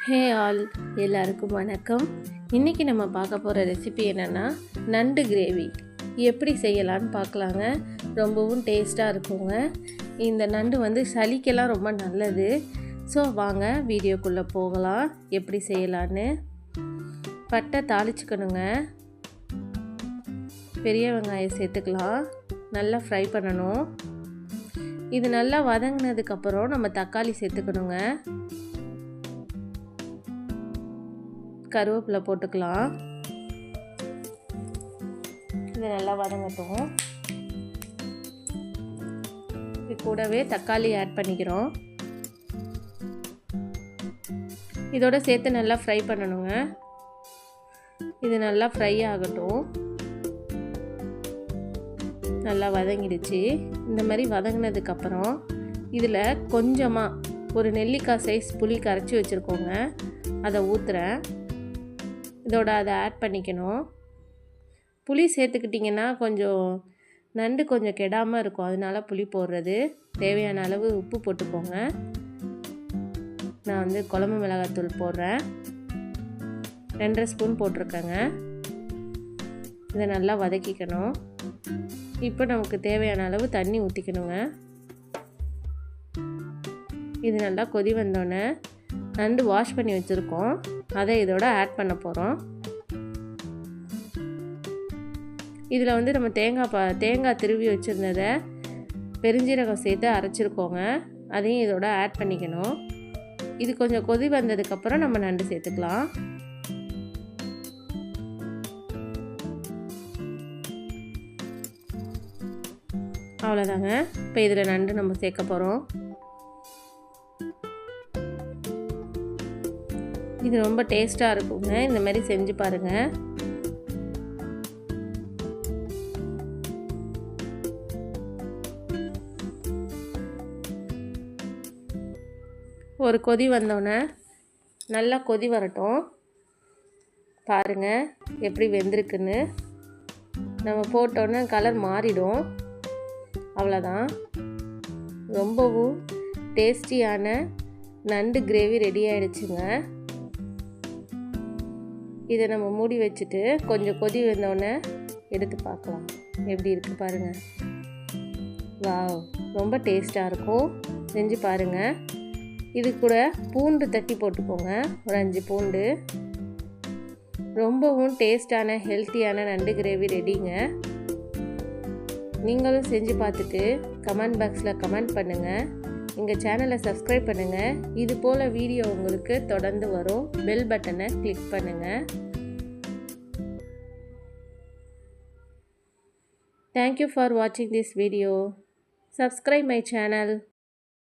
Hey all, எல்லாருக்கும் வணக்கம். இன்றைக்கி நம்ம பார்க்க போகிற ரெசிபி என்னென்னா நண்டு கிரேவி எப்படி செய்யலான்னு பார்க்கலாங்க. ரொம்பவும் டேஸ்ட்டாக இருக்குங்க. இந்த நண்டு வந்து சளிக்கெல்லாம் ரொம்ப நல்லது. ஸோ வாங்க வீடியோக்குள்ளே போகலாம் எப்படி செய்யலான்னு. பட்டை தாளிச்சுக்கணுங்க. பெரிய வெங்காயம் சேர்த்துக்கலாம். நல்லா ஃப்ரை பண்ணணும். இது நல்லா வதங்கினதுக்கப்புறம் நம்ம தக்காளி சேர்த்துக்கணுங்க. கருவேப்பிலை போட்டுக்கலாம். இது நல்லா வதங்கட்டும். இது கூடவே தக்காளி ஆட் பண்ணிக்கிறோம். இதோட சேர்த்து நல்லா ஃப்ரை பண்ணணுங்க. இது நல்லா ஃப்ரை ஆகட்டும். நல்லா வதங்கிடுச்சு. இந்த மாதிரி வதங்கினதுக்கப்புறம் இதில் கொஞ்சமாக ஒரு நெல்லிக்காய் சைஸ் புளி கரைச்சி வச்சுருக்கோங்க. அதை ஊற்றுறேன். இதோட அதை ஆட் பண்ணிக்கணும். புளி சேர்த்துக்கிட்டிங்கன்னா கொஞ்சம் நண்டு கொஞ்சம் கெடாமல் இருக்கும். அதனால புளி போடுறது. தேவையான அளவு உப்பு போட்டுக்கோங்க. நான் வந்து குழம்பு மிளகாத்தூள் போடுறேன். 2.5 ஸ்பூன் போட்டிருக்கேங்க. இதை நல்லா வதக்கிக்கணும். இப்போ நமக்கு தேவையான அளவு தண்ணி ஊற்றிக்கணுங்க. இது நல்லா கொதி வந்தோடனே நண்டு வாஷ் பண்ணி வச்சுருக்கோம். அதை இதோட ஆட் பண்ண போகிறோம். இதில் வந்து நம்ம தேங்காய் திருவி வச்சுருந்ததை பெருஞ்சீரகம் சேர்த்து அரைச்சிருக்கோங்க. அதையும் இதோட ஆட் பண்ணிக்கணும். இது கொஞ்சம் கொதி வந்ததுக்கப்புறம் நம்ம நண்டு சேர்த்துக்கலாம். அவ்வளோதாங்க. இப்போ இதில் நண்டு நம்ம சேர்க்க போகிறோம். இது ரொம்ப டேஸ்ட்டாக இருக்குங்க. இந்த மாதிரி செஞ்சு பாருங்கள். ஒரு கொதி வந்தோடனே நல்லா கொதி வரட்டும். பாருங்கள் எப்படி வெந்திருக்குன்னு. நம்ம போட்டோன்னே கலர் மாறிடும். அவ்வளோதான். ரொம்பவும் டேஸ்டியான நண்டு கிரேவி ரெடி ஆகிடுச்சுங்க. இதை நம்ம மூடி வச்சுட்டு கொஞ்சம் கொதி வந்தோடனே எடுத்து பார்க்கலாம் எப்படி இருக்குது பாருங்கள். வாவ், ரொம்ப டேஸ்ட்டாக இருக்கும். செஞ்சு பாருங்கள். இது கூட பூண்டு தட்டி போட்டுக்கோங்க. ஒரு 5 பூண்டு. ரொம்பவும் டேஸ்டான ஹெல்த்தியான நண்டு கிரேவி ரெடிங்க. நீங்களும் செஞ்சு பார்த்துட்டு கமெண்ட் பாக்ஸில் கமெண்ட் பண்ணுங்கள். எங்கள் சேனலை சப்ஸ்கிரைப் பண்ணுங்கள். இது போல் வீடியோ உங்களுக்கு தொடர்ந்து வரும். பெல் பட்டனை கிளிக் பண்ணுங்கள். Thank you for watching this video. Subscribe my channel.